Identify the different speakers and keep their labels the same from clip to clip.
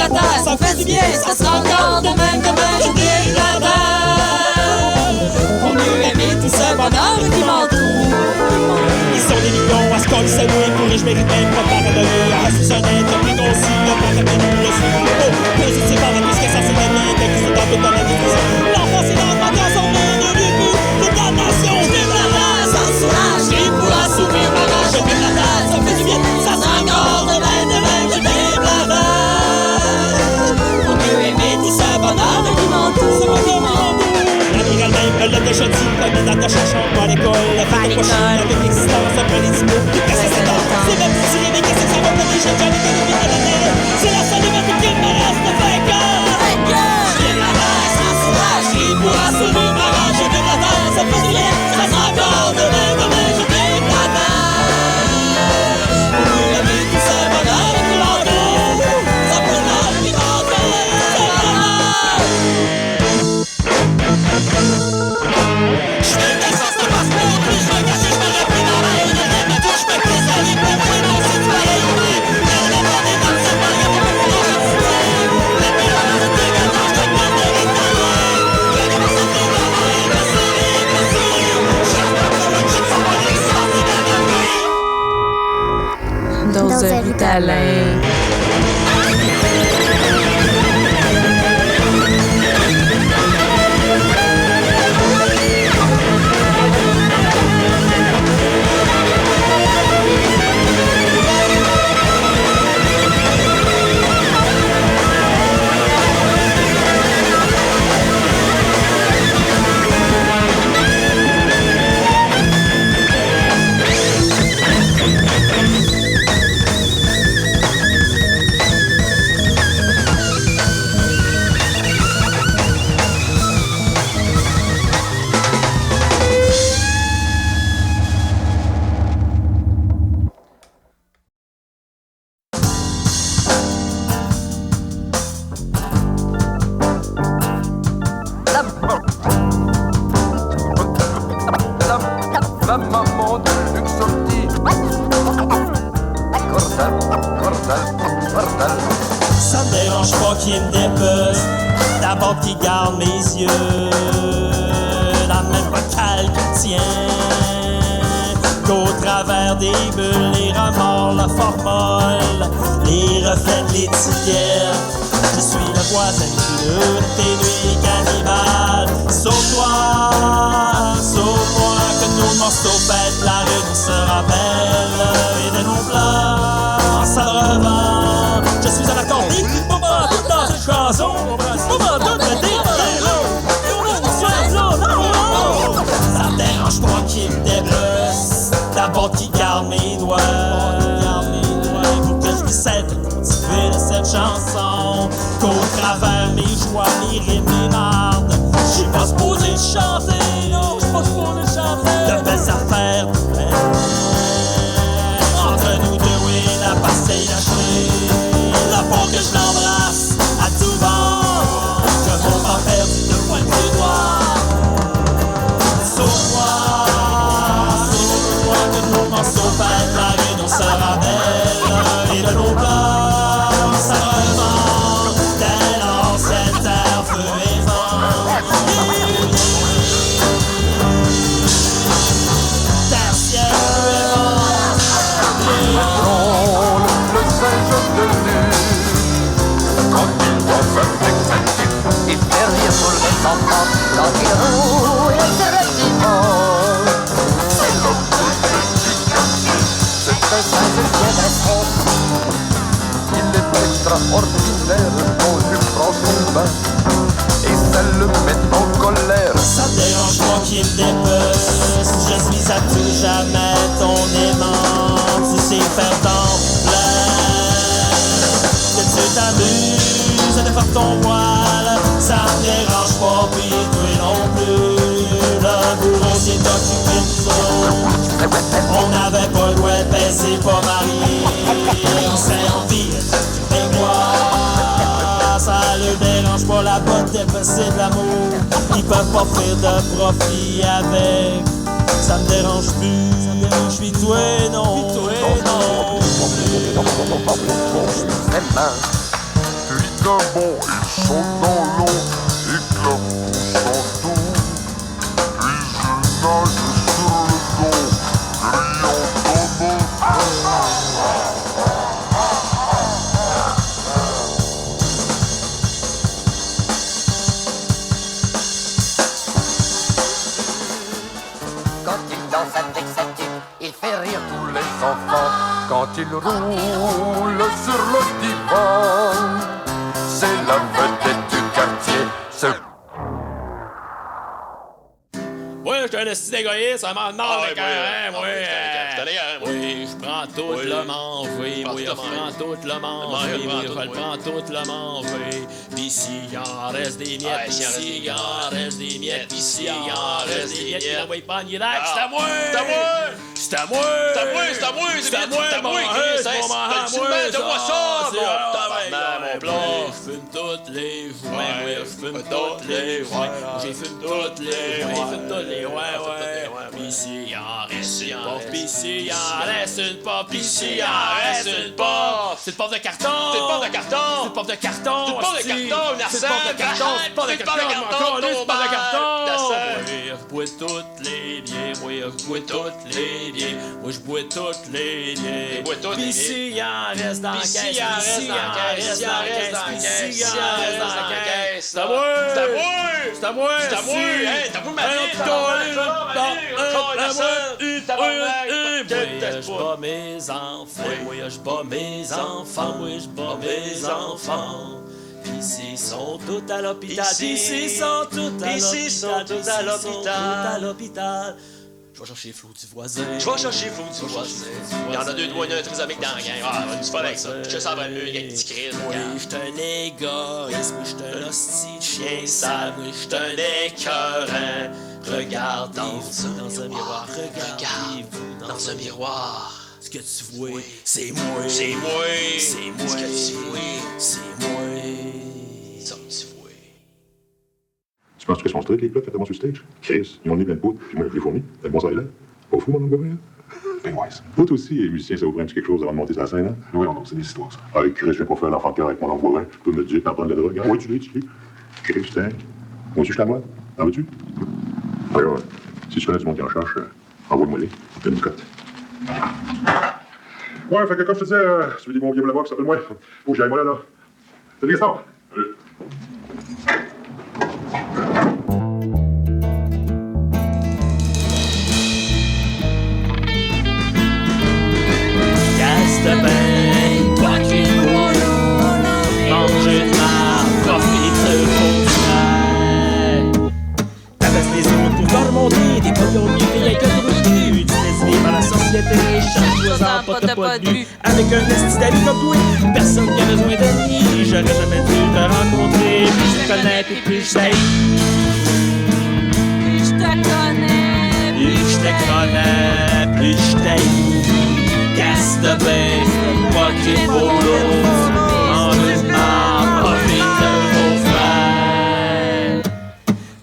Speaker 1: la terre, ça fait du bien, ça sera encore demain, je vive la terre. Pour mieux aimer tout ce bonheur qui m'entoure.
Speaker 2: Ils sont des millions à ce qu'on le sait, oui, pour je mérite même pas pardonner. Ah, c'est un être plus concis, le pas de nous, le suis positif avec tout ce que ça c'est de bien, que c'est dans toute dans la vie. L'enfance est dans ma case, on est de début, toute la nation. Je vive la terre, sans soulage, qui pourra s'ouvrir ma rage. Je vive la terre, ça fait du bien, ça sera encore demain, je vive la terre.
Speaker 1: Pour mieux aimer tout ce bonheur qui m'entoure.
Speaker 2: L'amiral même me l'a déjà dit, comme une attache à chambre à l'école. La fin de prochaine avec l'existence après les diplômes. Qu'est-ce que c'est donc? C'est même si mais qu'est-ce que ça va pour les jeunes gens économiques de l'année? C'est la seule liberté qui me reste vainqueur.
Speaker 1: Je vive la terre, sans soulage, qui pourra s'ouvrir ma rage. Je vive la terre, ça fait du bien, ça sera encore demain, je vive la terre. Pour mieux aimer tout ce bonheur qui m'entoure. Ça peut pas lui manquer, c'est bonheur.
Speaker 2: Je fais des sens de passe pour plus, je me cache, je me répugne dans l'air. Une rêve me touche, me crise à l'île, me brûle, mon site va y ouvrir. Elle n'est pas des dames, c'est pas le gars pour mon quotidien. Les pilotes de dégagement, je te demande de rétablir. Que les personnes qui vont mourir, me sourire, me sourire. Chaque fois que je ne sais pas les sens de la vie.
Speaker 3: Dose de Ritalin.
Speaker 4: La maman de Luxorti. Cordal.
Speaker 2: Ça me dérange pas qu'il me dépece, d'abord qu'il garde mes yeux dans le même bocal qu'il tient. Qu'au travers des bulles, les remords, la formole, les reflets de l'étiquette. Je suis le voisin qui lutte tes nuits cannibales. Sauve-toi, que nos morceaux pètent, la rue nous se rappelle. Et de nos plans, ça revend. Je suis à la cordée, pas mal dans une chanson. Pas mal de me dire, ça me dérange pas qu'il me déblesse, d'abord qu'il garde mes doigts. Faut que je puisse être motivé de cette chanson. Qu'au travers mes joies, mes rimes, mes mardes, je suis pas supposé chanter, non, je suis pas supposé chanter. De belles affaires, entre nous deux, oui, la pastille lâchée. La peau que je l'embrasse à tout vent, que mon pas perdu de pointe du doigt. Sauve-moi, que nos morceaux pètent, la rue nous se rappelle. Et de nos plans, ça revend, tel ancienne terre, feu et vent. Terre, ciel, feu et vent.
Speaker 4: Le singe de nu, quand il voit sa perspective, il fait rire sur les enfants quand il roule directement. C'est l'homme du quartier, c'est un singe bien dressé. Il est extraordinaire quand il prend son bain, et ça le met en colère.
Speaker 2: Ça me dérange pas qu'il me dépece, je suis à tout jamais ton aimant. Tu sais faire ton plein, que tu t'amuses de faire ton voile. Ça me dérange pas, puis toi non plus. Le bourreau s'est occupé de nous autres. On n'avait pas le droit de baiser, pas marié. On serait en vie, et moi, ça le dérange pas, la botte dépecée de l'amour. Ils peuvent pas faire de profit avec. Ça me dérange plus, je suis toi et non.
Speaker 4: Ses mains, lui
Speaker 5: Évidemment, ils sont dans l'eau, éclaboussant tout. Puis ils nagent sur le dos, criant comme
Speaker 4: Quand il danse avec sa tuque, il fait rire tous les enfants. Quand il roule sur le divan, c'est la vedette du quartier. C'est
Speaker 1: Ouais, je suis un esti d'égoïste, ça m'en demande
Speaker 6: ouais,
Speaker 1: le cœur, hein,
Speaker 6: moi,
Speaker 1: moi.
Speaker 6: je t'en ai un, moi.
Speaker 1: Oui, je prends tout
Speaker 6: Oui.
Speaker 1: le manger, moi, je prends tout le manger,
Speaker 6: je
Speaker 1: moi,
Speaker 6: prends
Speaker 1: je
Speaker 6: tout,
Speaker 1: le
Speaker 6: oui.
Speaker 1: prends tout le manger. Pis s'il en reste des miettes,
Speaker 6: Ouais,
Speaker 1: pis
Speaker 6: s'il en reste
Speaker 1: s'il
Speaker 6: des
Speaker 1: en reste des miettes, pis s'il en reste des miettes, il
Speaker 6: miettes.
Speaker 1: envoie pas ni lac,
Speaker 6: Ah,
Speaker 1: c'est à moi!
Speaker 6: c'est à moi!
Speaker 1: C'est à moi!
Speaker 6: C'est à moi, c'est à moi,
Speaker 1: C'est à moi,
Speaker 6: c'est à moi,
Speaker 1: mon
Speaker 6: Chris,
Speaker 1: Chris,
Speaker 6: hein,
Speaker 1: mon maman,
Speaker 6: c'est
Speaker 1: moi,
Speaker 6: donne-moi ça,
Speaker 1: c'est
Speaker 6: mon
Speaker 1: ah,
Speaker 6: tabarnak,
Speaker 1: ouais,
Speaker 6: mon plat.
Speaker 1: ouais, je fume toutes les joints,
Speaker 6: Ouais,
Speaker 1: ouais, je fume
Speaker 6: ouais,
Speaker 1: toutes les
Speaker 6: ouais,
Speaker 1: joints,
Speaker 6: ouais,
Speaker 1: j'ai fume toutes les joints,
Speaker 6: ouais,
Speaker 1: fume toutes les
Speaker 6: ouais,
Speaker 1: ouais.
Speaker 6: ouais.
Speaker 1: Pis s'il en reste
Speaker 6: S'il
Speaker 1: une
Speaker 6: en
Speaker 1: pop,
Speaker 6: reste,
Speaker 1: pis s'il
Speaker 6: pis
Speaker 1: en
Speaker 6: s'il en
Speaker 1: reste une pop, pis s'il
Speaker 6: s'il
Speaker 1: en
Speaker 6: en
Speaker 1: reste
Speaker 6: reste
Speaker 1: une
Speaker 6: une
Speaker 1: pop,
Speaker 6: pop.
Speaker 1: c'est une pop de carton!
Speaker 6: C'est une pop de carton.
Speaker 1: C'est une pop de carton!
Speaker 6: C'est une pop de
Speaker 1: hostie.
Speaker 6: carton, une
Speaker 1: C'est une pop de
Speaker 6: arsène.
Speaker 1: carton! C'est une pop de
Speaker 6: C'est une pop de
Speaker 1: carton!
Speaker 6: carton,
Speaker 1: Encore une pop de carton!
Speaker 6: d'arsène.
Speaker 1: Oui, je bois toutes les bières, oui, je bois toutes les bières, moi je bois toutes les bières.
Speaker 6: bois toutes les
Speaker 1: Pis s'il en reste dans la
Speaker 6: Pis
Speaker 1: caisse,
Speaker 6: s'il en reste dans la caisse, s'il en reste dans la caisse, s'il en reste dans la caisse,
Speaker 1: c'est à moi!
Speaker 6: c'est à moi!
Speaker 1: C'est à moi!
Speaker 6: C'est à moi! Hey, t'as vu ma vie?
Speaker 1: Je bats mes enfants, moi je bats mes enfants, moi je bats mes enfants. Ici sont tous à l'hôpital, ici sont tous à
Speaker 6: Ici sont tous à l'hôpital.
Speaker 1: l'hôpital. Je vais chercher Flo du voisin.
Speaker 6: Je vais chercher Flo du voisin. Il y en a deux doigts, un trisomique dans la gang. Ah, on se fait avec ça. Je te sens vraiment mieux, avec petit crise.
Speaker 1: Oui, j'suis un égoïste, oui, j'suis un hostie de chien sale, oui, j'suis un écœurant. Regardez-vous dans un miroir, regardez-vous
Speaker 6: Dans un miroir.
Speaker 1: Ce que tu vois, c'est moi.
Speaker 6: C'est moi.
Speaker 1: C'est moi.
Speaker 6: Ce que tu vois.
Speaker 1: C'est moi.
Speaker 6: Ça que tu vois.
Speaker 7: Tu penses que sont straight, les plats, faites-moi sur le stage? Chris, ils ont le nez plein de poudre, puis moi, je les fournis. T'as le bon ça là? Pas fou, mon nom de gouvernement? Ben ouais, ça. Vous aussi, les musiciens, ça vous prend un petit quelque chose avant de monter sur la scène, hein? Oui, non, c'est des histoires, ça. Ah, Chris, je viens pas faire l'enfant de cœur avec mon oncle voisin. Tu peux me dire, t'en prends de la drogue? Ah, oui, tu l'es. Chris, tiens. Moi aussi, je suis la moi. En veux-tu? Ouais, ouais. Si tu connais du monde qui en cherche, envoie-moi les. T'as une cote. Ouais, fait que comme je te disais, celui des bons vieux là-bas qui s'appelle moi. Faut que j'aille, moi, là. Salut, Gaston. Salut.
Speaker 1: Casse de bain, toi qui mange de ma profite au frère. T'abaisse les autres pour te remonter, des pogons de vie, y'a que des revenus. Tu laisses vivre à la société, chaque fois pas de but. Avec un esti d'amis comme toi, personne qui a besoin d'amis. J'aurais jamais dû te rencontrer, plus je te connais, puis plus je t'haïs.
Speaker 3: Plus je te connais,
Speaker 1: Plus je te connais, plus je t'haïs. Casse de bain, moi qui est beau l'eau. Mange de ma profite au frère.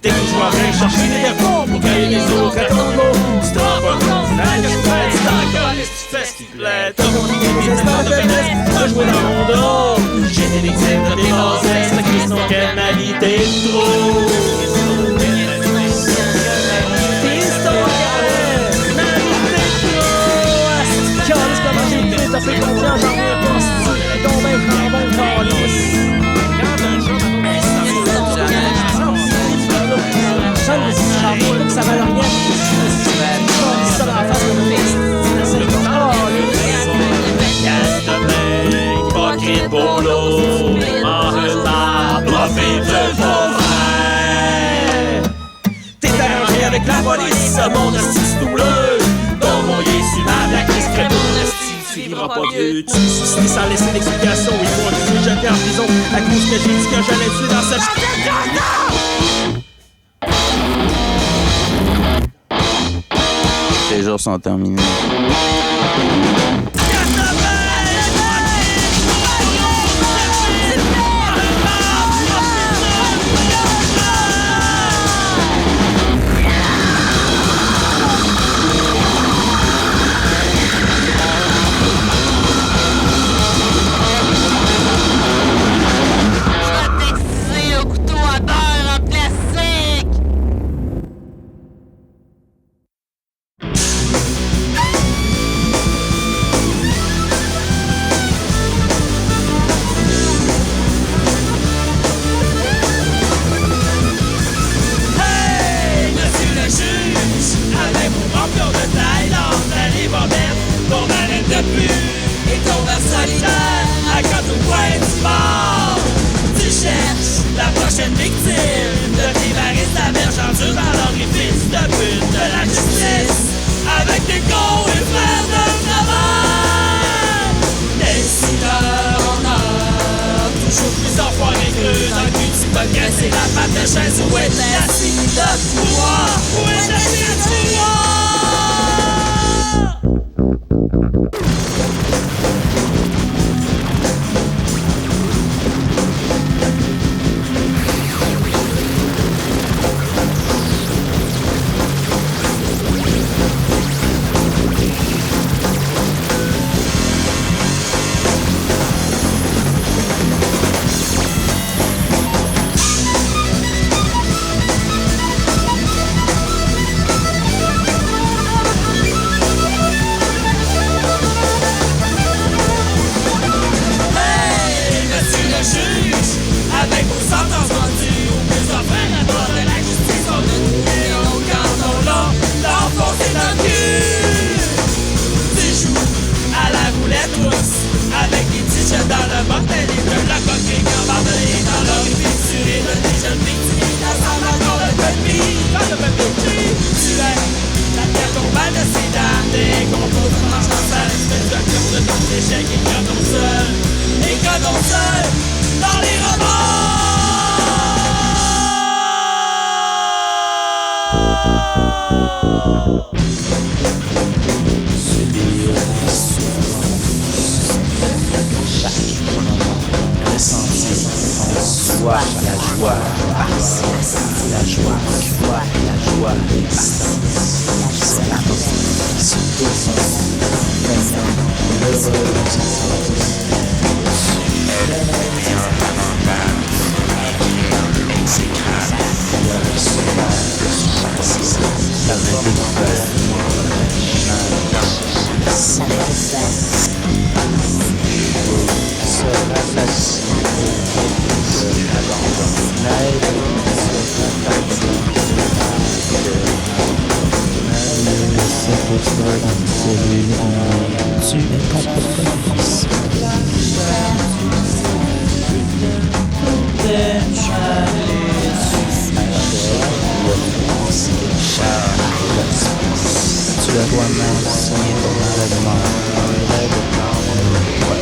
Speaker 1: Dès que je m'en vais chercher des défauts pour cueillir les autres à ton lot. Tu t'en vas comme tu n'as que je fais, tu t'en colles, tu fais ce qui te plaît. T'as compris mes instants de faiblesse, t'as joué dans mon dos. J'ai des victimes de tes bassesses, mais Christ, non, quelle ma vie t'es trop. T'as fait confiance, j'en reviens pas, c'est ton mec, j'en bon calice. J'en reviens pas que ça valait rien. Je ça dans la face de mon c'est le calice. Casse de mec, pas cri de boulot, mange ma profite de vos frères. T'es arrangé avec la police, mon hostie stouleux. Ton mot est sur ma blacklist, crée ton hostie. Tu vivras pas vieux, tu suicides sans laisser d'explication. Ils vont te jeter en prison à cause que j'ai dit que j'allais tuer dans cette
Speaker 8: Les jours sont terminés.
Speaker 2: toujours plus enfoiré creux dans le cul du podcast. C'est la patte de chaise où est assis le pouvoir. Où est assis le pouvoir? Avec vos sentences rendues au plus offert à bord de la justice, on a trouvé nos cantons longs, l'enfoncé dans le cul. Tu joues à la roulette russe avec des t-shirts dans le bordel et de la coquille abandonnée dans l'orifice et de des jeunes victimes d'ensemble encore le copie. Dans le peuple tu es la pierre tombale de ces dames, des complots de marche en salle, espèce de cœur de ton échec et que non seul, dans les
Speaker 8: Subir la souffrance, chaque moment ressentir en soi la joie, la joie, la joie, c'est la mort, c'est tout son gagnant, l'heureux. Tu es compétence. Tu le dois même signer ton enlèvement.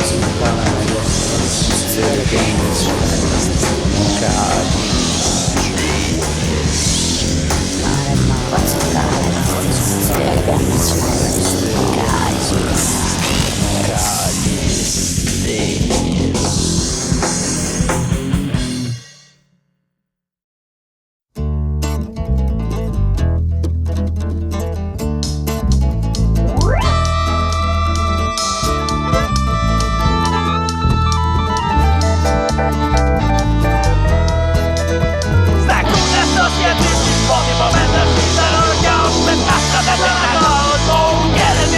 Speaker 8: Tu me parles à la justice. Tu fais le bien mon cœur.
Speaker 2: Get it!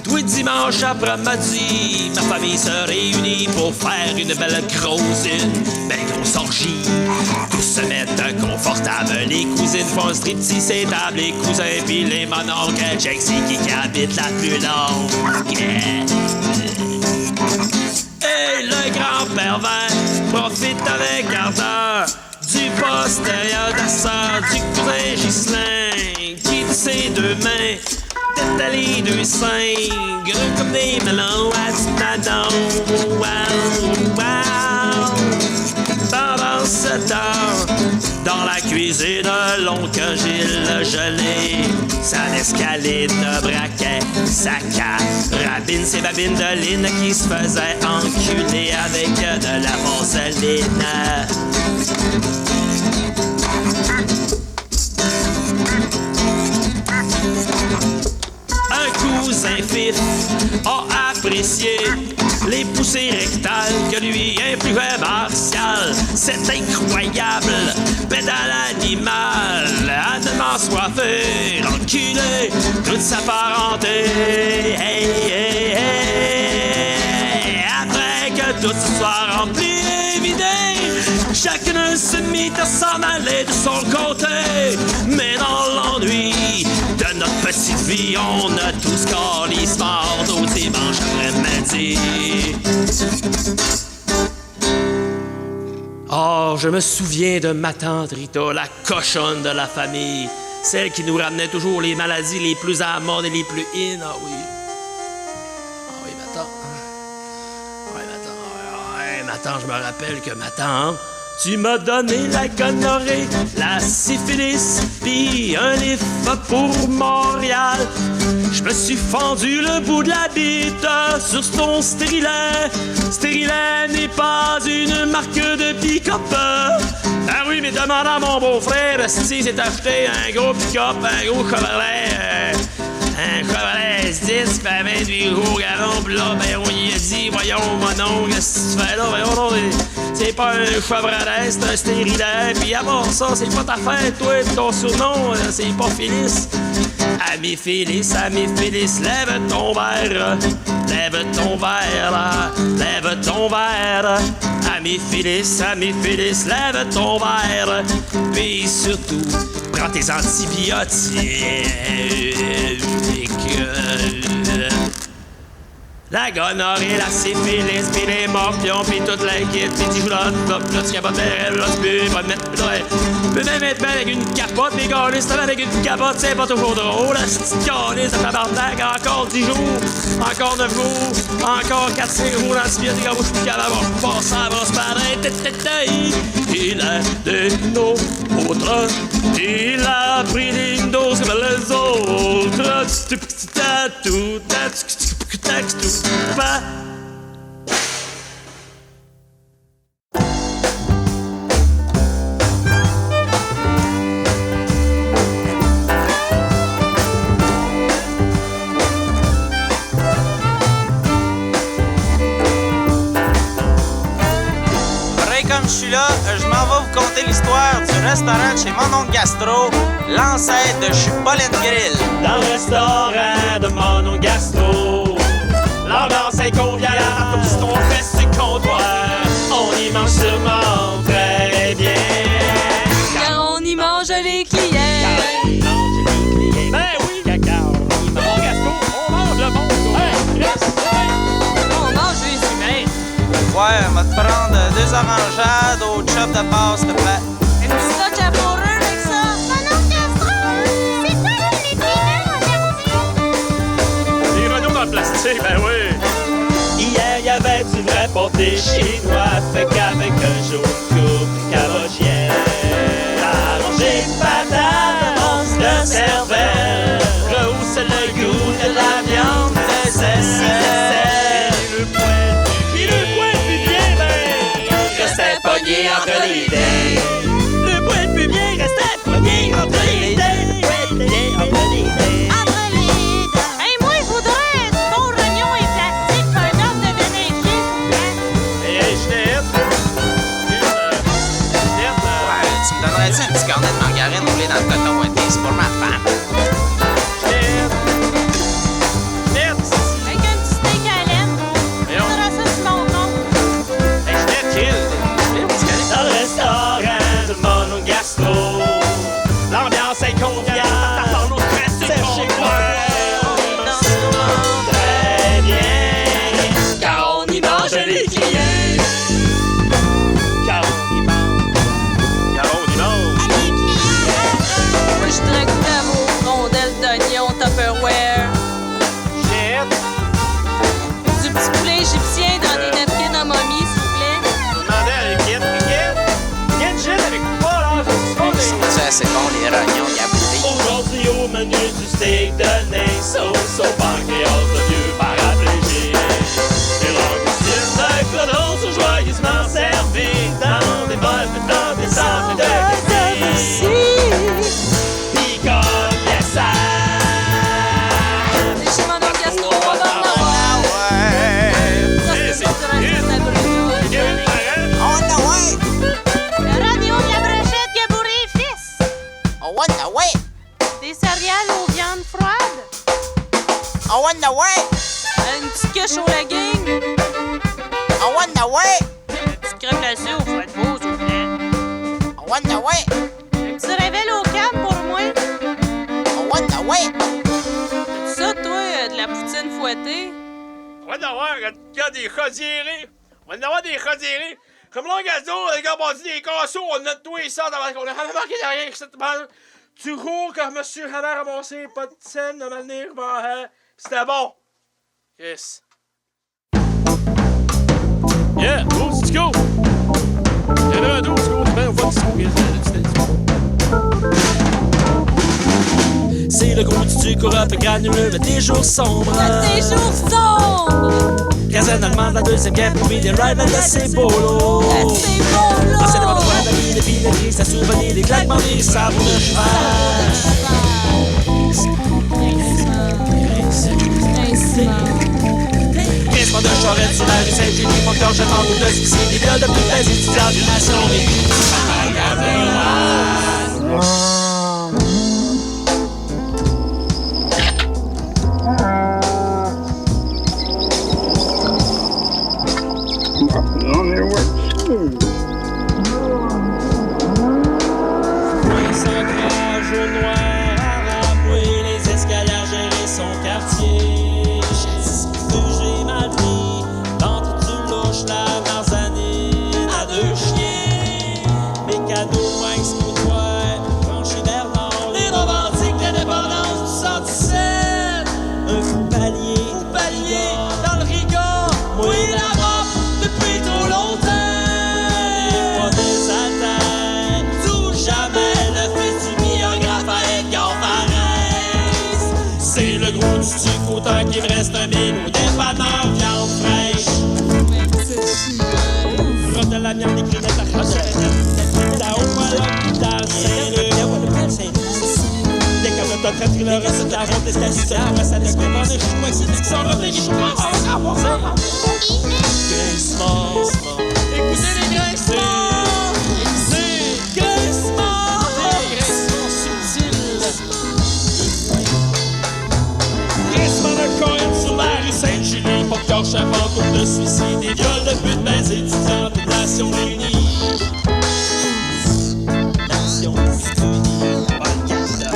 Speaker 1: Tous les dimanches après-midi, ma famille se réunit pour faire une belle grosse, grosse orgie. Tous se mettent confortables, les cousines font un striptease, c'est table, les cousins pis les mononcles, check c'est qui habite la plus longue. Yeah. Et le grand-père vert profite avec ardeur du postérieur de la sœur du cousin Ghislain qui de ses deux mains t'étalent deux seins gros comme des melons à du madon. Wow, wow. Pendant ce temps, dans la cuisine, l'oncle Gilles gelé, sa escaline braquait sa carabine, ses babines de ligne qui se faisaient enculer avec de la vaseline. Un cousin fif a apprécié les poussées rectales que lui infligeait Martial. C'est incroyable, pédale animal, à demain soifé, l'enculé, toute sa parenté. Hey, hey, hey. Après que tout ce soit rempli et vidé, chacun se mit à s'en aller de son côté. Mais dans l'ennui de notre petite vie, on a tous calisse mort au dimanche après-midi. Oh, je me souviens de ma tante Rita, la cochonne de la famille. Celle qui nous ramenait toujours les maladies les plus à la mode et les plus in. Ah oui. Ah oui, ma tante. Ma tante, je me rappelle que ma tante, tu m'as donné la gonorrhée, la syphilis, pis un livre pour Montréal. Je me suis fendu le bout de la bite sur ton stérilet. Stérilet n'est pas une marque de pick-up. Ah oui, mais demande à mon beau-frère si s'est acheté un gros pick-up, un gros Chevrolet. Un Chevrolet S10 qui fait 28 gros garons, pis là, ben, on y a dit, voyons, mon oncle, qu'est-ce que tu fais là? Ben, non, c'est pas un Chevrolet, c'est un stérilet, pis à part ça, c'est pas ta fête, toi, pis ton surnom, c'est pas Phyllis. Ami Phyllis, lève ton verre, lève ton verre, là, lève ton verre. Ami Phyllis, lève ton verre, puis surtout, prends tes antibiotiques. La gonorrhée, la syphilis, pis les morpions, pis toute l'équipe, pis tu joues là, tu capotes les là, tu peux pas te mettre, tu peux même être bien avec une capote, mais gars, si avec une capote, c'est pas toujours drôle, la petite calisse, ça fait bardac, encore 10 jours, encore 9 jours, encore 4-5 jours d'antibiotiques, je suis plus capable, on passe à la brosse pareil, il est des nôtres, il a pris une dose comme les autres, pas.
Speaker 9: Comme je suis là, je m'en vais vous conter l'histoire du restaurant de chez mon oncle Gastro, l'ancêtre de chez Pauline Grill.
Speaker 2: Dans le restaurant de mon oncle Gastro, l'ambiance est conviviale, comme ce qu'on fait sur le comptoir. On y mange sûrement très bien,
Speaker 3: car on y mange les clients.
Speaker 2: Ben oui, caca, on y mange. Au Gastro, on mange le bon.
Speaker 3: On mange les humains.
Speaker 9: Ouais, on va te prendre 2 orangeades au chop de passe, s'il te plaît.
Speaker 3: Une petite touch à fourrure avec ça.
Speaker 10: Mon oncle Gastro, c'est ça les primeurs aujourd'hui?
Speaker 2: Les Renault dans le plastique, ben oui. Hier, y avait du vrai pâté chinois, fait qu'avec un jaune coupe cabotienne. Arrangé de patates, on se servait, rehausse le goût de la viande de sel. Et le poing plus bien, ben, restait pogné entre les dents. Le poing plus bien restait pogné entre les dents.
Speaker 10: Hey, moi, je voudrais du bon rognon et plastique, un homme de bénéfice.
Speaker 2: Hey, je
Speaker 9: donnerais-tu un petit cornet de margarine roulé dans le coton ouaté? C'est pour ma femme.
Speaker 3: Avec un petit steak à laine. Tu feras ça sur mon compte.
Speaker 2: Dans le restaurant de Mono Gastro, l'ambiance est conviviale. C'est chez moi. Très bien. Car on y mange les clients. Car on y mange.
Speaker 3: Moi, je voudrais goûter à vos rondelles d'oignon Tupperware. Du petit poulet égyptien dans des napkins en momie, s'il vous plaît.
Speaker 9: C'est assez bon, les rognons gaboutés.
Speaker 2: Aujourd'hui au menu du steak de nez, sauce au pancréas de vieux paraplégique. Les langoustines de clodos sont joyeusement servies dans des bols, dans des sables de cuisine. Pis comme les salles.
Speaker 3: C'est chez mon oncle Gastro, on va en avoir. Ça, c'est une restauration de la brûlure.
Speaker 10: Le radio de la brochette qui a bourré les fils.
Speaker 9: Oh, what the way?
Speaker 10: Des céréales aux viandes froides.
Speaker 9: Oh, what the way?
Speaker 3: Une petite quiche au legging.
Speaker 9: Oh, what the way?
Speaker 3: Du crème glacée au foie de veau, s'il vous plaît.
Speaker 9: Oh, what the way?
Speaker 10: Un petit réveil au calme pour moi.
Speaker 9: Oh, what the way?
Speaker 3: T'as-tu ça, toi, de la poutine fouettée?
Speaker 2: On va en avoir des chaudiérés. On va en avoir des chaudiérés. Comme l'on gazo, les gars, on dit des casseaux, on a tout ça dans la on a jamais marqué derrière cette balle. Tu cours quand monsieur avait ramassé pas de scène de manière, c'était bon. Yes. Yeah, go, let's go. Il y en a un dos, let's go. Ben, on va c'est le gros du corrupt granuleux, mais des jours sombres.
Speaker 3: Des jours sombres!
Speaker 2: Caserne allemande, la deuxième guerre, pour des rides, la c'est bolo.
Speaker 3: C'est bon, là!
Speaker 2: Anciennement de joie, la vie, les filles, les crises, à souvenir, les claquements, les sables de cheval. Grincement de charrette sur la rue Saint-Génie, mon cœur, je m'en doute de suicide, des viols de toutes les étudiants d'une nation, les autant qu'il me reste un mille ou dépanneur viande fraîche. Robe de la viande, des crevettes, la croche, la haut poêle, la des carottes, très thriller, recette la ronde, l'escalier, la recette de comprendre, je crois que c'est qui sont revenus, je crois que Christmas, écoutez les Christmas, c'est Christmas, sur la rue Saint-Julie, pour cœur chevant, couple de suicide, des viols de putes, des étudiants, des nations réunies. Nations réunies, pas le Canada.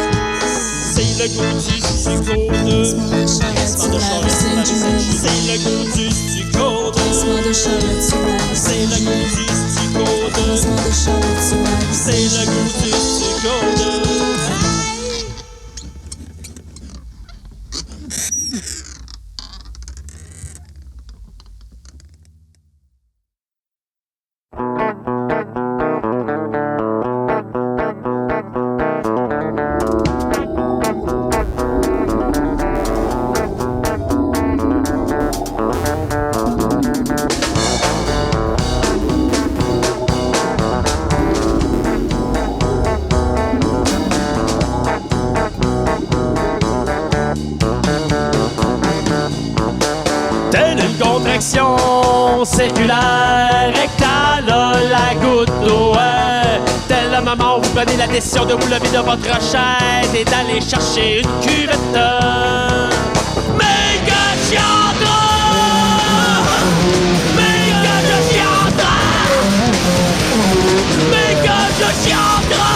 Speaker 2: C'est le goût du sucre de Christmas de Charlotte sur la rue Saint-Julie. C'est le goût du sucre de Christmas de Charlotte sur la rue Saint-Julie. C'est le goût du sucre de Christmas de Charlotte sur la rue Saint-Julie. C'est le goût du sucre de circulaire, rectale, la goutte d'eau, Telle la maman, vous prenez la décision de vous lever de votre chaise et d'aller chercher une cuvette. Mais que chiandra! Mais que je chiandra! Mais que je chiandra!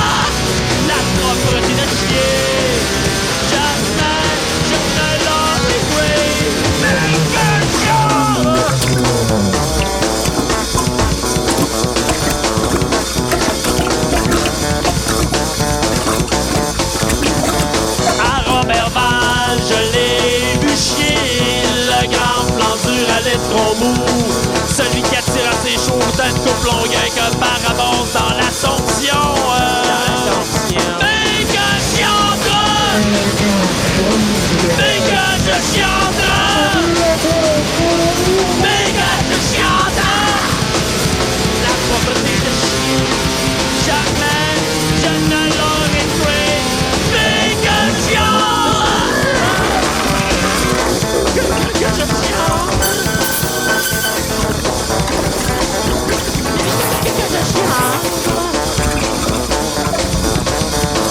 Speaker 2: La propreté de chier! Jamais je ne l'aurai joué! Mais que chiandra! Je l'ai vu chier, le grand plan dur à l'étron mou. Celui qui attire à ses jours d'une coupe longueur que par avance dans l'Assomption. Mais que chiandra! Mais que je chiandra! Mais que je chiandra! La propreté de chier, jamais je ne l'aurai tué. Mais que chiandra!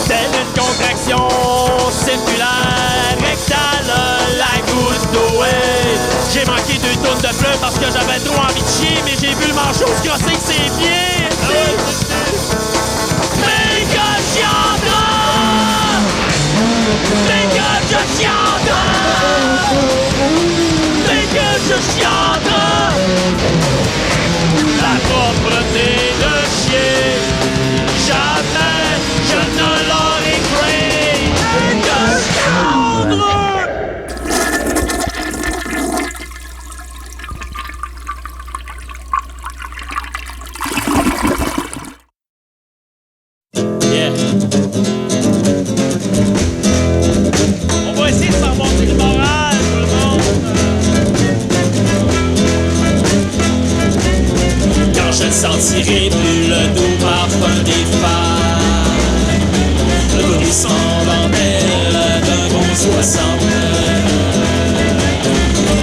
Speaker 2: Telle une contraction circulaire rectale, la goutte d'eau. J'ai manqué 2 tonnes de fleurs parce que j'avais trop envie de chier, mais j'ai vu le manchot se crosser que ses pieds. Mais que chiandra! Mais que je chiandra! Mais que je chiandra! La propreté de chier, jamais je ne l'aurai créé. Mais que chiandra! Yeah. On va essayer de faire monter le moral, tout le monde. Quand je ne sentirai plus le doux parfum des femmes, le bruit sans dentelle d'un bon 60.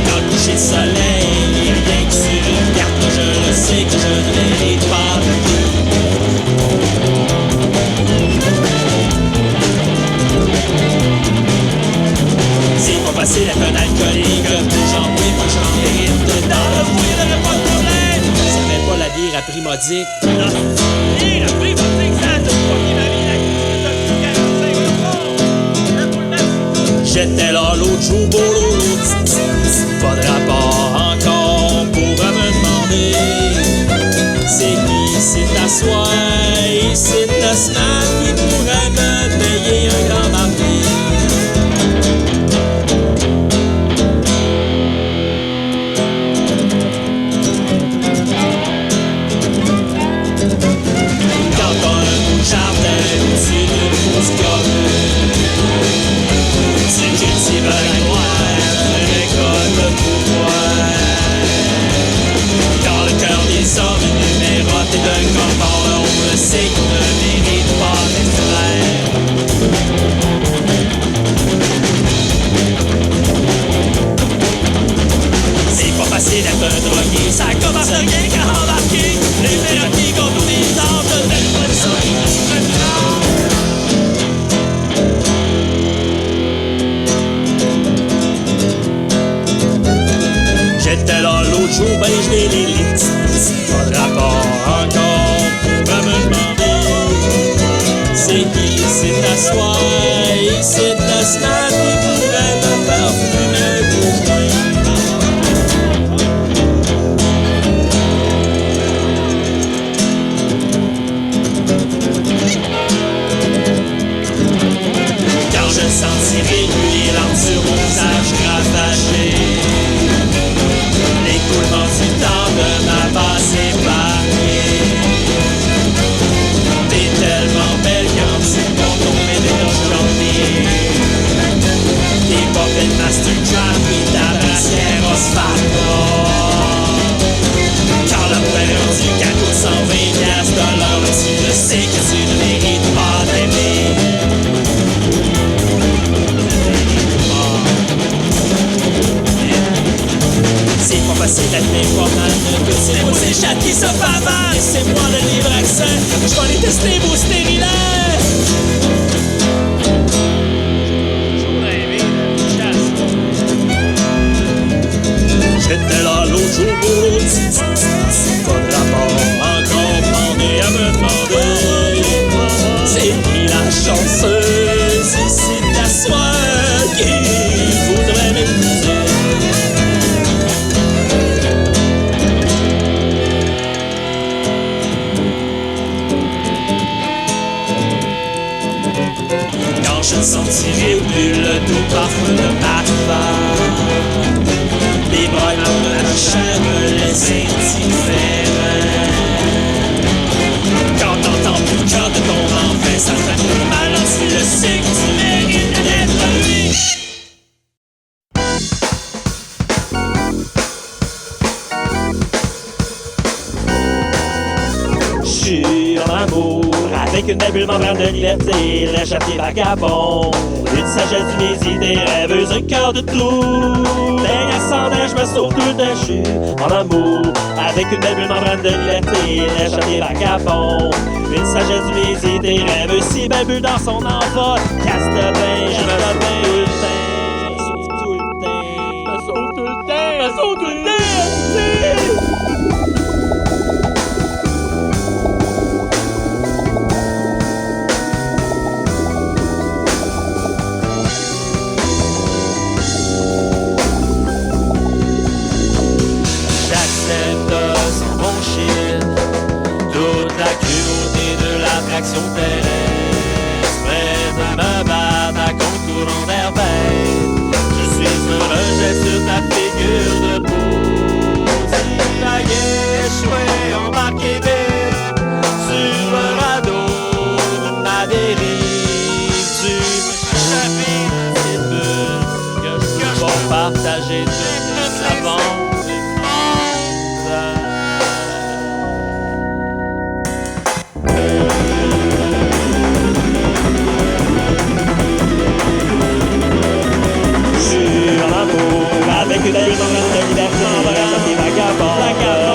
Speaker 2: Quand le coucher de soleil est rien que sur une carte, je le sais que je ne mérite pas de tout. C'est pas facile d'être un alcoolique, j'en prie, moi j'en mérite. Dans le fouille, il n'y avait pas de problème. Ça fait pas la bière à prix modique. Non, la bière à prix modique, ça a tout poigné ma vie, la cuisine de 45 €. J'étais là l'autre jour, beau loulou, pas de rapport encore pour me demander c'est qui c'est t'asseoir, c'est la semaine qui pourrait me payer un grand marché. Jardin au-dessus d'une grosse commune, tu cultives la gloire, récolte le pouvoir. Dans le cœur des hommes numérotés d'un confort, on le sait qu'on ne mérite pas d'être frère. C'est pas facile d'être un drogué, ça commence rien qu'à embarquer. Les mélodies qu'on nous les anges de telle façon. J'étais là l'autre jour, ben je vais les lits. Pas de rapport encore pour me demander c'est qui c'est t'asseoir, c'est la semaine qui pourrait me faire fumer un bourgeois. Quand je sentirai plus les larmes sur mon visage ravagé, l'écoulement du temps de ma passe épargnée. T'es tellement belle quand tu comptes tomber des chantiers. facile d'être important que c'est moi ces chattes qui se fait mal. Laissez-moi le libre accès, je vais les tester vos stérilaires. J'étais là l'autre jour pour l'autre, pas de rapport, encore demandé à me demander. C'est qui la chanceuse, ici t'asseoir, qui voudrait m'épouser. Quand je sentirai plus le doux parfum de ma femme, les bras de la chair me laissent indifférent. Quand t'entends plus le cœur de ton enfant, ça te fait mal, si je sais que tu mérites d'être lui. J'suis en amour avec une belle bulle membrane de liberté, la chatte des vagabonds, une sagesse d'humilité rêveuse, un cœur de tout. Derrière sans neige, je me sauve tout le temps. J'suis en amour avec une belle bulle membrane de liberté, la chatte des vagabonds, une sagesse d'humilité rêveuse, si belle bulle dans son envol. Casse de bain, je me lave tout le temps. Je me sauve tout le temps. Je me sauve tout le temps. Je me sauve tout le temps. Action terrestre, près de me battre à contre-courant d'air bête. Je suis un rejet sur ta figure de peau. Si j'allais échouer, embarqué vite sur le radeau de ma dérive. Tu me chapis ces bulles que je vais partager toute la bande. Avec une belle membrane de liberté, embarrassant des vagabonds,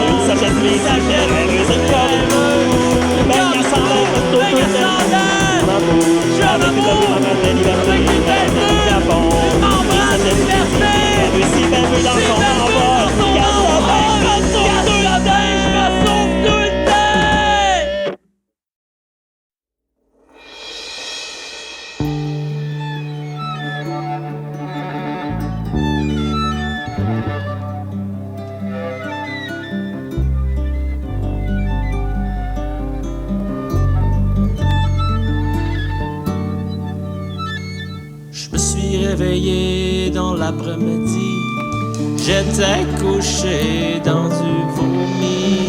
Speaker 2: une sagesse messagère, rêveuse et corps de feu. Belle sans l'air, tout le temps. Avec une belle membrane de liberté, rêveuse et vagabonds, une sagesse messagère, rêveuse et belle bulle dans son envol. Casse la bain, je me sauve tout le temps, je me sauve tout le temps. Réveillé dans l'après-midi, j'étais couché dans du vomi.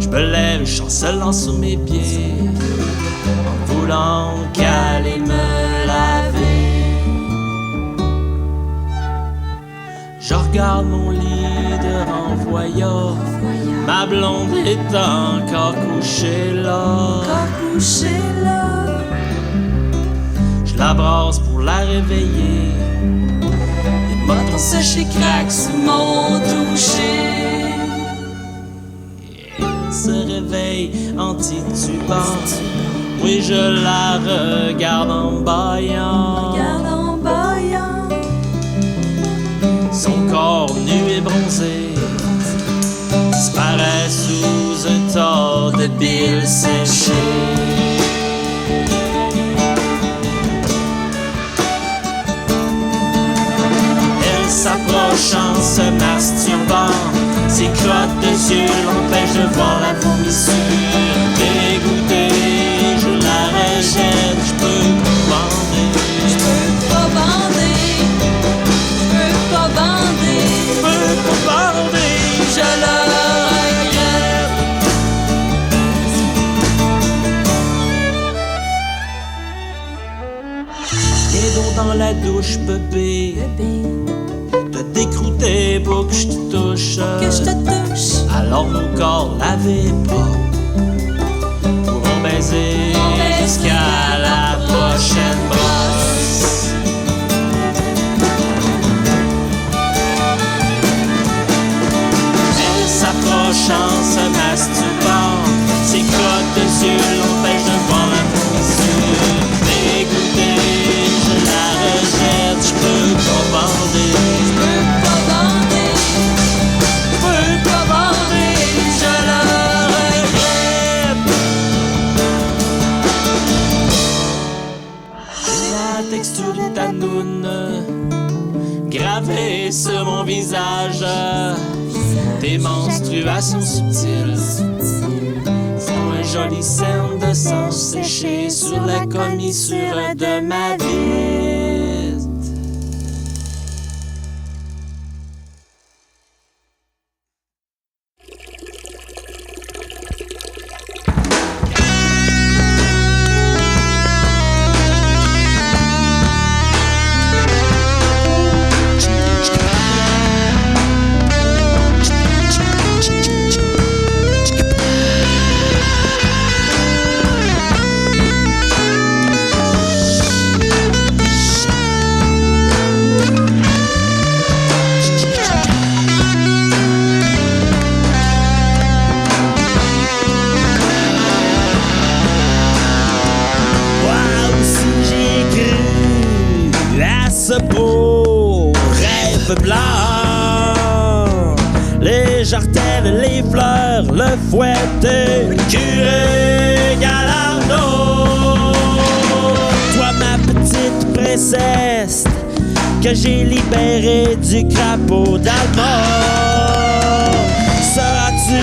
Speaker 2: Je me lève chancelant sous mes pieds, en voulant qu'aller me laver. Je regarde mon lit de renvoyant, ma blonde est encore couchée là. Je la brasse pour la réveiller. Les motons séchés craquent sous mon toucher. Elle se réveille en titubant. Oui, je la regarde en baillant. Son corps nu et bronzé disparaît sous un tas de billes séchées. S'approche en se masturbant, ses crottes de yeux l'empêchent de voir la vomissure. Dégoûté, je la rejette, je peux pas bander, je le regrette. Et donc dans la douche, bébé, te décrouter pour que je te touche. Alors nos corps lavés pas pourront baiser jusqu'à la prochaine brosse. gravé sur mon visage tes menstruations subtiles. Font un joli cerne de sang séché sur la commissure de ma bite. Ce beau rêve blanc, les jartelles, les fleurs, le fouette, curé Galardo. Toi ma petite princesse, que j'ai libérée du crapaud d'Alma. Sauras-tu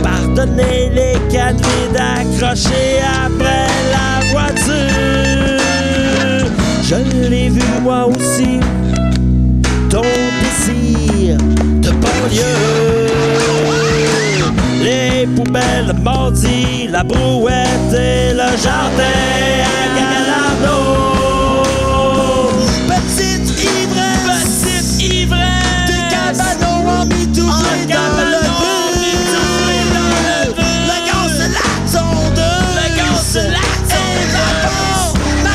Speaker 2: pardonner les cannuis d'accrocher après la voiture? Je l'ai vu moi aussi, ton désir de banlieue. Les poubelles, le mardi, la brouette et le jardin à Galardo. Petite ivresse, des cabanos en mitouflés dans le but. Le gaz de la tondeuse, le gaz de la tondeuse. Ma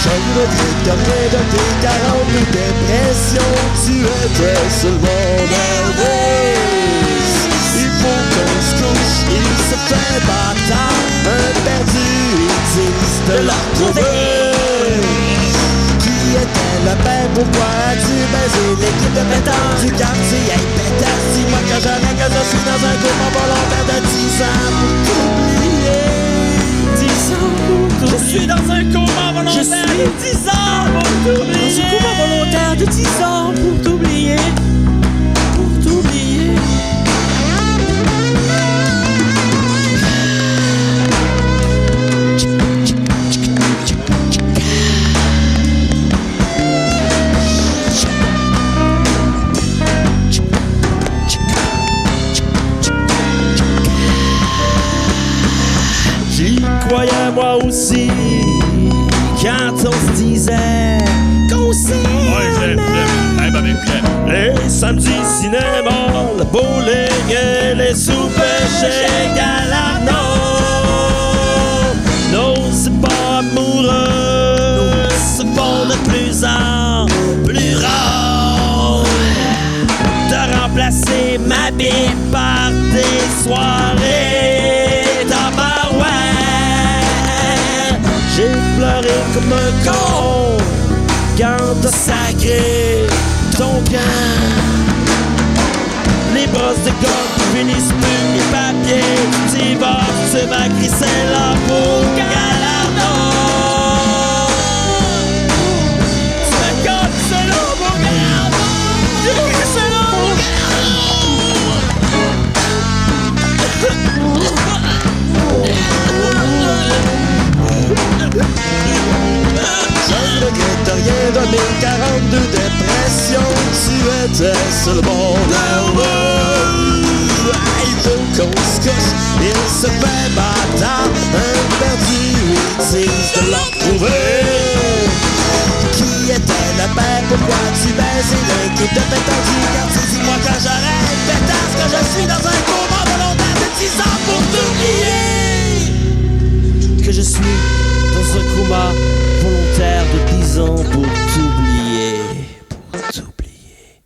Speaker 2: je ne regrette rien de tes 40 000 dépressions. Tu étais seulement nerveuse. Il faut qu'on se couche, il se fait bâtard. Un perdu, ils disent de la retrouver. Qui était le père? Pourquoi as-tu baisé l'équipe de pétard du quartier? Hey pétasse, dis-moi que j'arrête que je suis dans un coma volontaire de 10 ans pour t'oublier. 10 ans pour t'oublier. Je suis dans un coma volontaire de 10 ans pour t'oublier. Dans un coma volontaire de 10 ans pour t'oublier. Pour t'oublier. J'y croyais moi aussi quand on se disait qu'on s'aimait. Les samedis cinéma, le bowling et les soupers chez Galardo. Nos pas amoureux se font de plus en plus rares. T'as remplacé ma bite par des soirées tabarouette. J'ai pleuré comme un con quand t'as sacré ton camp. Les brosses de gomme qui finissent plus, les papiers, t'y vas, tu m'as crissé la peau. Galardo, tu m'as crissé la peau, Galardo. J'ai crissé la peau, je ne regrette rien de mes 42 dépressions. Tu étais seulement nerveux. Il faut qu'on se couche, il se fait bâtard. Un perdu, ils disent de leur trouver. Qui était le père? Pourquoi tu baisais l'équipe de pétard du quartier? Dis-moi quand j'arrête, pétasse, que je suis dans un coma volontaire de 10 ans pour t'oublier. Que je suis dans un coma volontaire de 10 ans pour t'oublier. Pour t'oublier.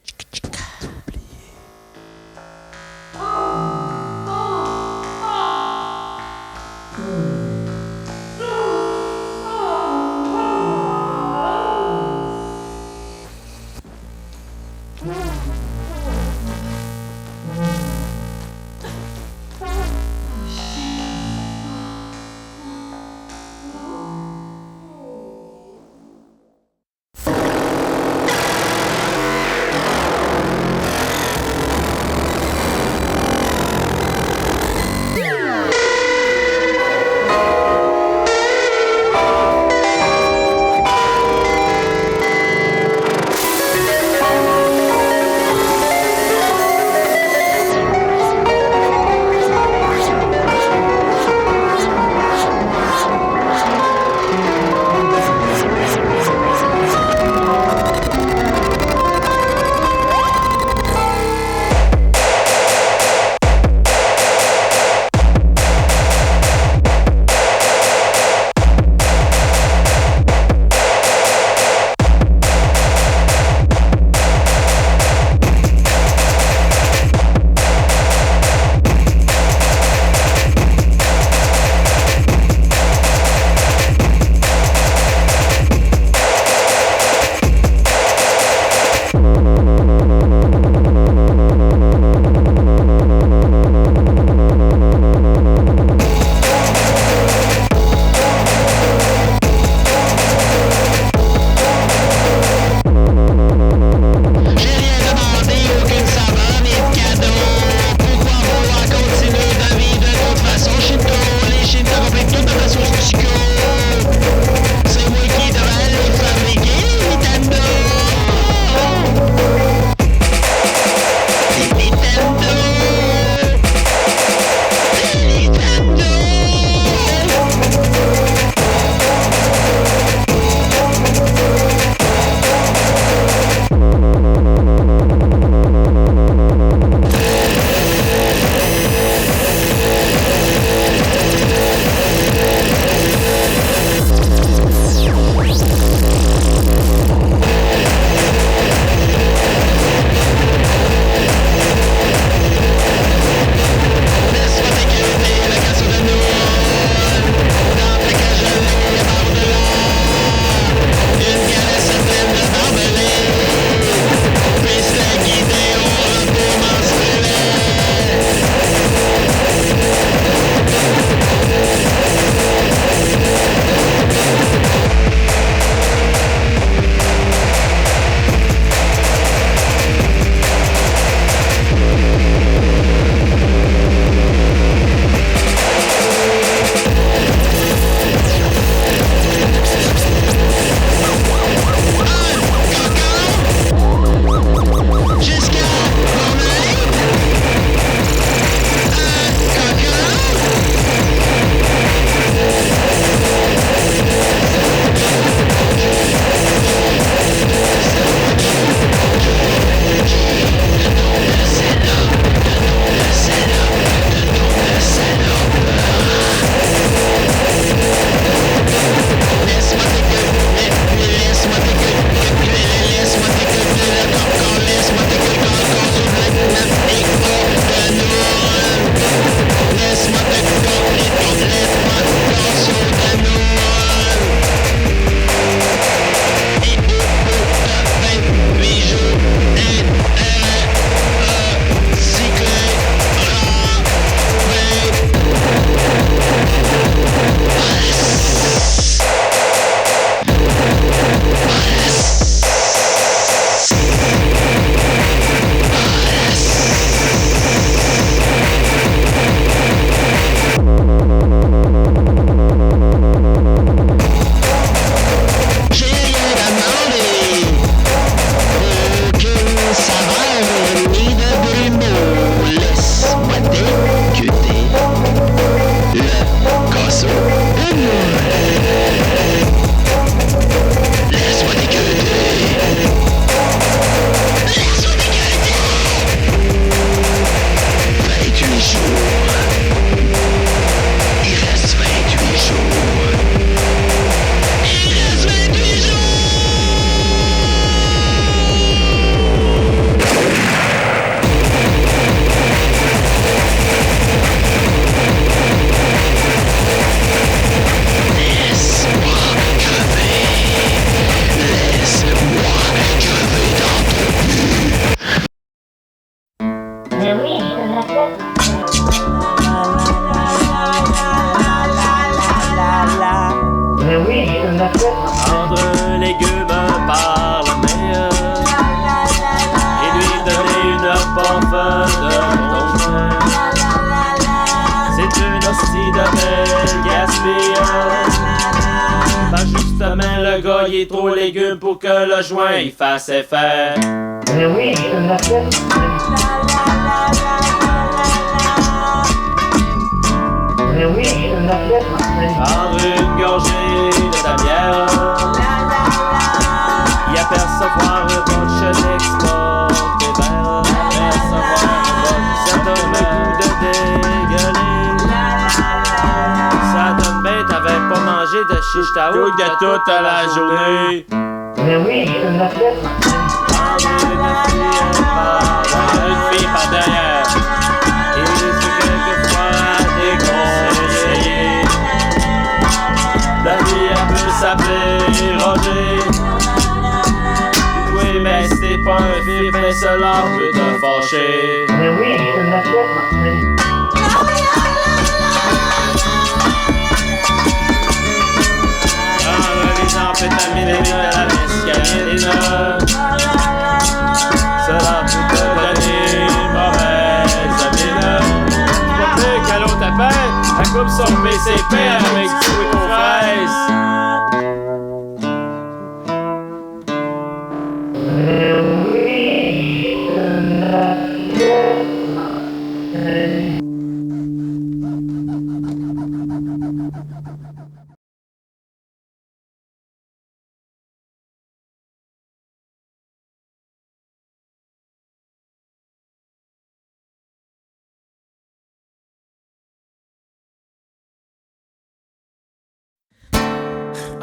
Speaker 4: Mais oui, je l'ai fait.
Speaker 2: Prendre un légume par la main et lui donner une pompe de ton. C'est une hostie de belle gaspillage. Ben justement, le gars il est trop légume pour que le joint il fasse effet.
Speaker 4: Mais oui, je l'ai fait. Mais oui, je l'ai fait.
Speaker 2: Prendre une gorgée de ta bière y apercevoir un punch d'export des verres. Apercevoir un punch, ça donne le goût de dégueuler. Ça donne bien, t'avais pas mangé de chiche taouk de toute la journée.
Speaker 4: Mais oui, je l'ai fait.
Speaker 2: Prendre une fille par derrière et c'est quelquefois déconseillé. La vie elle peut s'appeler Roger. Oui, mais c'est pas un vif, mais cela peut te fâcher.
Speaker 4: Mais oui, je l'ai fait.
Speaker 2: Prendre les amphétamines et de la mescaline. Cela peut te donner une mauvaise mine. Pas plus qu'à l'autre appel, elle coupe son PCP avec du fruit aux fraises.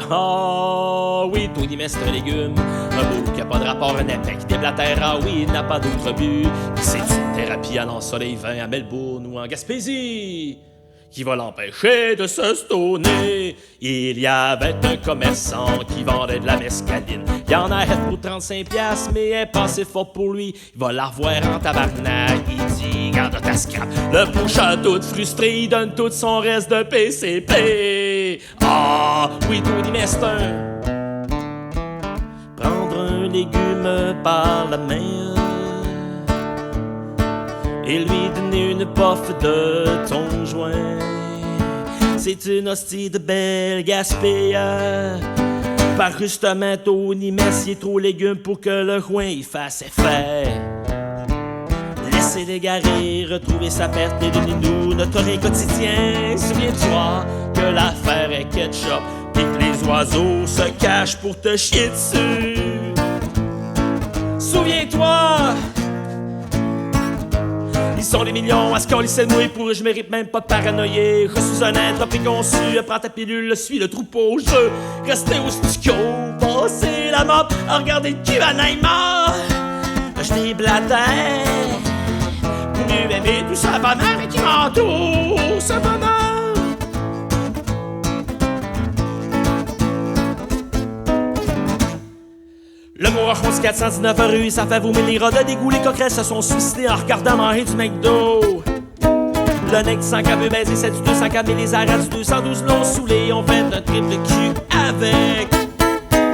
Speaker 2: Oh oui, Tony Mestre légumes, un beau qui a pas de rapport, un épais qui déblatère, ah oui, il n'a pas d'autre but. C'est une thérapie à l'ensoleil 20 à Melbourne ou en Gaspésie qui va l'empêcher de se stoner. Il y avait un commerçant qui vendait de la mescaline. Il y en a pour 35$, mais elle est pas assez fort pour lui. Il va la revoir en tabarnak, il dit, garde ta scrap. Le bouchard tout frustré, il donne tout son reste de PCP. Ah, oui, Tony Mestre. Prendre un légume par la main et lui donner une puff de ton joint. C'est une hostie de belle gaspillage. Par justement Tony Messier, trop légumes pour que le joint il fasse effet. Laissez-les garer, retrouver sa perte et donnez-nous notre rien quotidien. Souviens-toi que l'affaire est ketchup et que les oiseaux se cachent pour te chier dessus. Souviens-toi, ils sont des millions à se colisser de mouille pour eux, je mérite même pas de paranoïer. Je suis un être préconçu, prends ta pilule, suis le troupeau. Je veux rester au studio, passer la mop, regarder le cul à Neymar. Je déblatère pour mieux aimer tout ce bonheur qui m'entoure, ce bonheur. Le mot Roche 419 rue, ça fait vomir les rats de dégoût. Les coquerelles se sont suicidées en regardant manger du McDo. Le nec sans qu'à veut baiser, c'est du 200 mais les arrêts du 212 l'ont saoulé. On fait un triple cul avec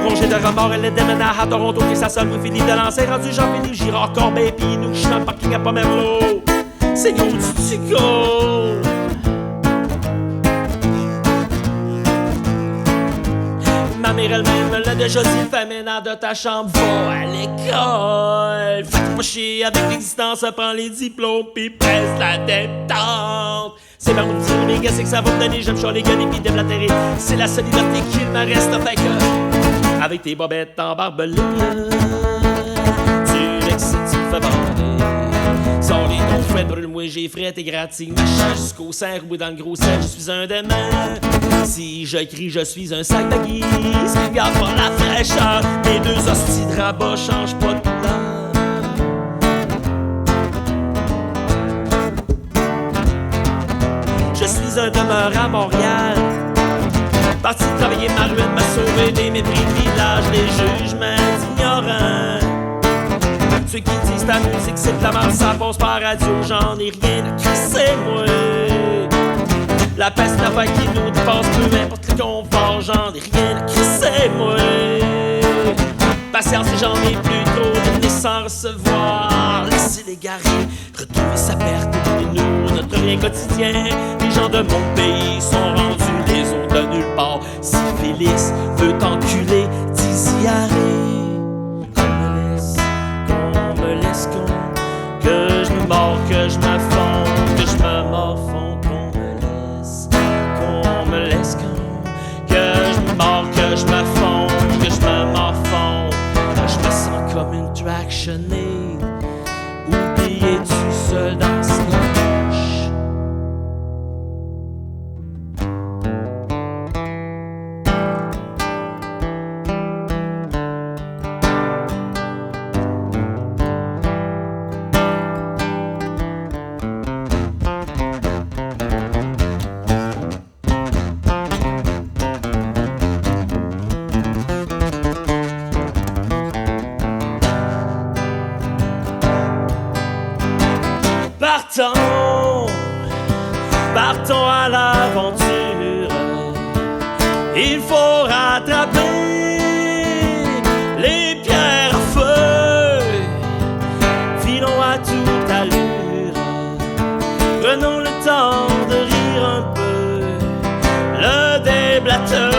Speaker 2: rongé de remords, elle les déménage à Toronto. Qui sa seule Louis-Philippe de Lancer, rendu Jean-Philippe Girard Corbet. Pis nous chie dans le parking à Pomerleau. C'est gros du tico. Ma mère elle-même l'a déjà dit, fais ménage de ta chambre, va à l'école. Faites pas chier avec l'existence, prends les diplômes pis presse la détente. C'est ma routine, mais qu'est-ce que ça va me donner? J'aime chialer les gueules pis déblatérer. C'est la solidarité qu'il me reste, fait que avec tes bobettes en barbelée, tu l'excites, tu le fais bander. Sors les tons fouettes, brûle-moi, j'ai fret et gratis. Machin jusqu'au cerf, ou dans le gros cerf, je suis un dément. Si je crie, je suis un sac de guise. Regarde pas la fraîcheur, mes deux hosties de rabat changent pas de couleur. Je suis un demeurant à Montréal, parti travailler ma ruine, m'a sauvé des mépris de village, des jugements ignorants. Ceux qui disent ta musique c'est de la merde, ça passe par radio, j'en ai rien à crisser moi. La peste, la vague qui nous dépasse, peu importe le confort, j'en ai rien à crisser, moi. Patience et j'en ai plus trop, donner sans recevoir. Laisser les garer, retrouver sa perte de nous, notre rien quotidien. Les gens de mon pays sont rendus les autres de nulle part. Si Félix veut t'enculer, dis-y arrête. Qu'on me laisse, que je me mords, que je m'affonde, que je me morfonds, qu'on me laisse, que je me mords, que je m'affonde, que je me morfonds. Je me sens comme une tractionnée, oublié tout seul dans ce nuage. Partons à l'aventure. Il faut rattraper les pierres à feu. Filons à toute allure. Prenons le temps de rire un peu. Le déblatteur